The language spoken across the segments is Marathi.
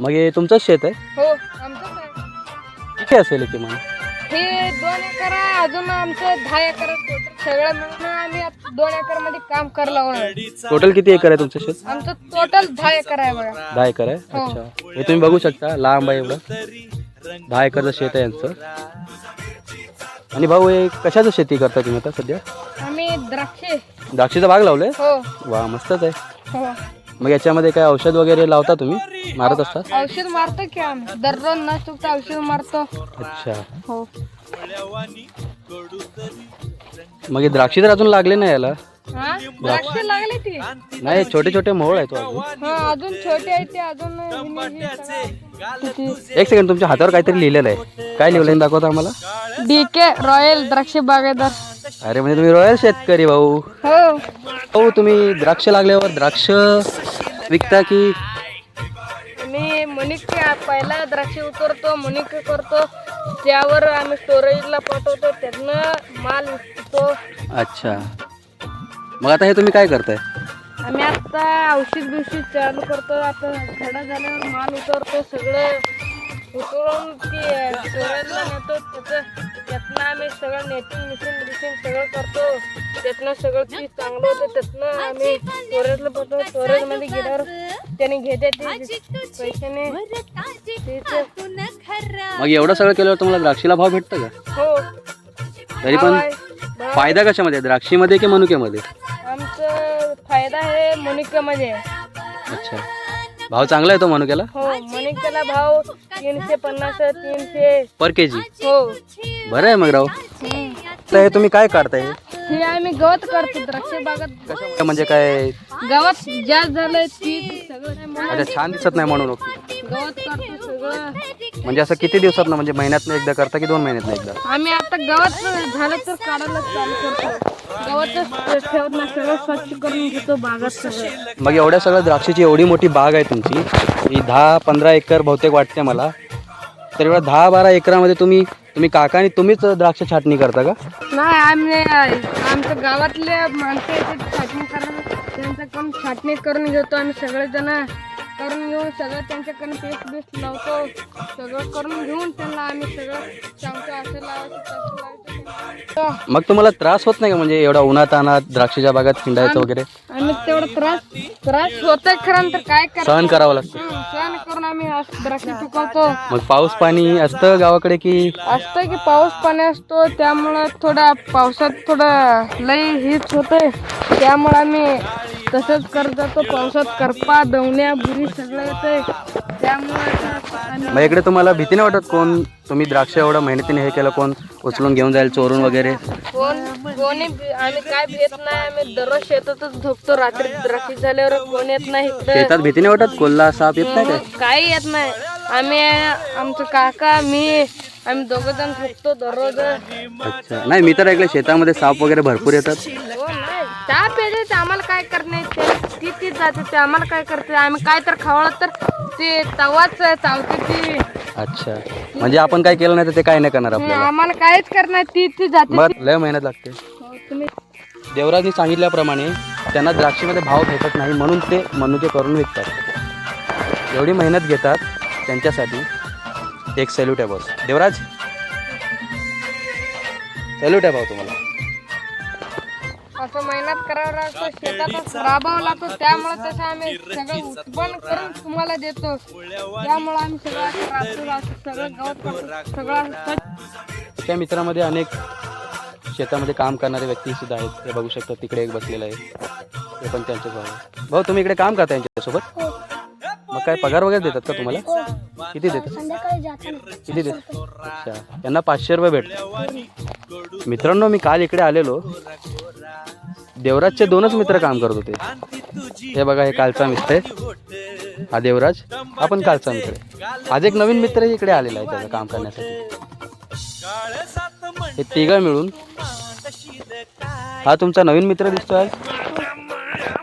मग हे तुमचंच शेत आहे? हो आमचंच आहे. किती असेल हे किमान? हे 2 एकर आहे, अजून आमचं 10 एकर आहे. सगळं मिळून आम्ही 2 एकर मध्ये काम करायला लागलो. टोटल किती एकर आहे तुमचं शेत? आमचं टोटल 10 एकर आहे बघा. 10 एकर आहे. हो. अच्छा, हे तुम्ही बघू शकता लांब आहे एवढं. 10 एकरचं शेत आहे यांचं. आणि भाऊ हे कशाचं शेती करता तुम्ही आता सध्या? आम्ही द्राक्षीचा बाग लावलंय? हो वा मस्तच आहे. हो मग याच्यामध्ये काय औषध वगैरे लावता तुम्ही? मारत असता? औषध मारतो की आम्ही दररोज न चुकता औषध मारतो. अच्छा, हो मग हे द्राक्षी तर अजून लागले नाही याला? हा द्राक्ष लागले ती. नाही, छोटे छोटे मोहळ आहे तो अजून. हा अजून छोटे आहे ते अजून एक सेकंड, तुमच्या हातावर काहीतरी लिहिलेलं आहे. काय लिहिलं दाखवता आम्हाला? DK रॉयल द्राक्ष बागेदार. अरे म्हणजे तुम्ही रॉयल शेतकरी भाऊ. हो हो, तुम्ही द्राक्ष लागल्यावर द्राक्ष विकता की? मी मणिका पहिला द्राक्ष उतरतो, मणिका करतो, त्यावर आम्ही स्टोरेजला पाठवतो, त्यातनं माल विकतो. अच्छा, मग आता हे तुम्ही काय करताय? आम्ही आता औषध चालू करतो. आता खडा झाल्यावर माल उतरतो, सगळं उतरून ती स्टोरेजला नेतो. त्यातनं आम्ही सगळं नेटिंग मिशन सगळं करतो. त्यातनं सगळं पीस चांगलं होतं, त्यातनं आम्ही स्टोरेजला पाठवतो. स्टोरेजमध्ये गेल्यावर त्याने घेते पैशाने. मग एवढं सगळं केल्यावर तुम्हाला द्राक्षीला भाव भेटतो का? हो तरी पण फायदा कशामध्ये, द्राक्षीमध्ये की मनुक्यामध्ये? आमचं फायदा आहे मनुक्यामध्ये. अच्छा, भाव चांगला आहे तो मनुक्याला? हो मनुक्याला भाव 350 300 पर केजी. हो बरं आहे मग राव. तर हे तुम्ही काय काढताय? हे आम्ही गवत करतो द्राक्ष बागात. कशामुळे म्हणजे काय? गवत जास्त झालंय ती सगळं अच्छा, छान दिसत नाही म्हणून. ओके, गवत करतो सगळं. म्हणजे असं किती दिवसात ना, म्हणजे महिन्यातनं एकदा करता की 2 महिन्यातनं एकदा? आम्ही आता गवत झालं तर काढायला चालू करतो. गवत ठेवत नाही, सगळं स्वच्छ करून घेतो बागात सगळं. मग एवढ्या सगळ्या द्राक्षाची एवढी मोठी बाग आहे तुमची, ही 10-15 एकर बहुतेक वाटते मला. तर एवढ्या 10-12 एकरामध्ये तुम्ही काका आणि तुम्हीच द्राक्ष छाटणी करता का? नाही, आम्ही आमच्या गावातले माणसं येतात छाटणी करायला, त्यांच्याकडून छाटणी करून घेतो. आम्ही सगळेजण करून घेऊन सगळं त्यांच्याकडून पेस्ट लावतो. सगळं करून घेऊन त्यांना आम्ही सगळं सांगतो, असं लावायचं तसं लावायचं. मग तुम्हाला त्रास होत नाही का, म्हणजे एवढा उन्हात आणत द्राक्षाच्या बागात हिंडायचं वगैरे? आम्ही तेवढा त्रास होतोय खरं, तर काय करतो, सहन करावं लागतं. सहन करून आम्ही द्राक्ष पिकवतो. मग पाऊस पाणी असतं गावाकडे की? असतं की पाऊस पाणी असतो, त्यामुळं थोडा पावसात थोडं लई हीच होतंय, त्यामुळं आम्ही तसंच करत जातो. पावसात करपा दवण्या बुरी सगळं येतंय, त्यामुळं. मग इकडे तुम्हाला भीती नाही वाटत? कोण तुम्ही द्राक्ष एवढं मेहनतीने हे केलं, कोण उचलून घेऊन जाईल चोरून वगैरे? कोणी आम्ही काय भेट नाही. आम्ही दररोज शेतातच झोपतो. रात्री द्राक्ष झाल्यावर कोण येत नाही. शेतात भीती नाही वाटत? कोल्हा साप येत नाही काय? काही येत नाही. आम्ही आमचं काका मी आम्ही दोघं जण झोपतो दररोज. अच्छा, नाही मी तर ऐकलं शेतामध्ये साप वगैरे भरपूर येतात. हो नाही, साप येते आम्हाला काय करणे, ती जाते ते आम्हाला काय करते. आम्ही काय तर खावलं तर ते तवाच चावते ती. अच्छा, म्हणजे आपण काय केलं नाही तर ते काय नाही करणार आपल्याला? आम्हाला काहीच करणार, ती जाते. मग लय मेहनत लागते. तुम्ही देवराजनी सांगितल्याप्रमाणे त्यांना द्राक्षीमध्ये भाव भेटत नाही म्हणून ते मनुके करून विकतात. एवढी मेहनत घेतात त्यांच्यासाठी. एक सॅल्यूट आहे बॉस. देवराज, सॅल्यूट आहे भाऊ तुम्हाला. असं मेहनत करावं लागतं, शेतातच राबावं लागतं, त्यामुळे तसं आम्ही सगळं उत्पन्न करून तुम्हाला देतो. त्यामुळे आम्ही सगळं गवत करतो, सगळं. त्या मित्रामध्ये अनेक शेतामध्ये काम करणारे व्यक्ती सुद्धा आहेत. ते बघू शकता, तिकडे एक बसलेला आहे, ते पण त्यांचेच भाऊ. भाऊ तुम्ही इकडे काम करता यांच्यासोबत? मग काय पगार वगैरे देतात का तुम्हाला? किती देतात? किती देतात? अच्छा, त्यांना 500 रुपये भेटतात. मित्रांनो, मी काल इकडे आलेलो, देवराजचे 2च मित्र काम करत होते. हे बघा, हे कालचा मित्र आहे, हा देवराज, हा पण कालचा मित्र आहे. आज एक नवीन मित्र इकडे आलेला आहे त्याचं काम करण्यासाठी. हे तिघं मिळून. हा तुमचा नवीन मित्र दिसतोय आज?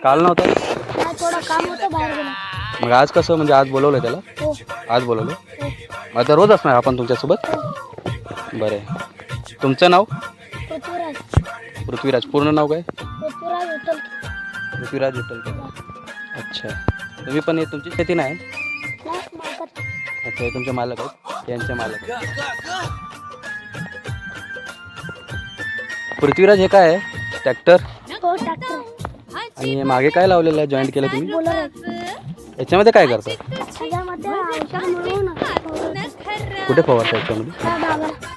काल नव्हता? मग आज कसं, म्हणजे आज बोलवलं त्याला? आज बोलवलं. आता रोज असणार आपण तुमच्यासोबत? बरं आहे. तुमचं नाव? पृथ्वीराज. पूर्ण नाव काय? पृथ्वीराज विठ्ठल. अच्छा, तुम्ही पण तुमची शेती नाही? अच्छा हे तुमचे मालक आहेत, यांचे मालक आहेत. पृथ्वीराज हे काय आहे ट्रॅक्टर? हो ट्रॅक्टर. आणि मागे काय लावलेलं आहे, जॉईंट केलं तुम्ही? बोलर याच्यामध्ये काय करता? त्याच्यामध्ये औषध मिळवून कुठे फवारता याच्यामध्ये? त्या बागाला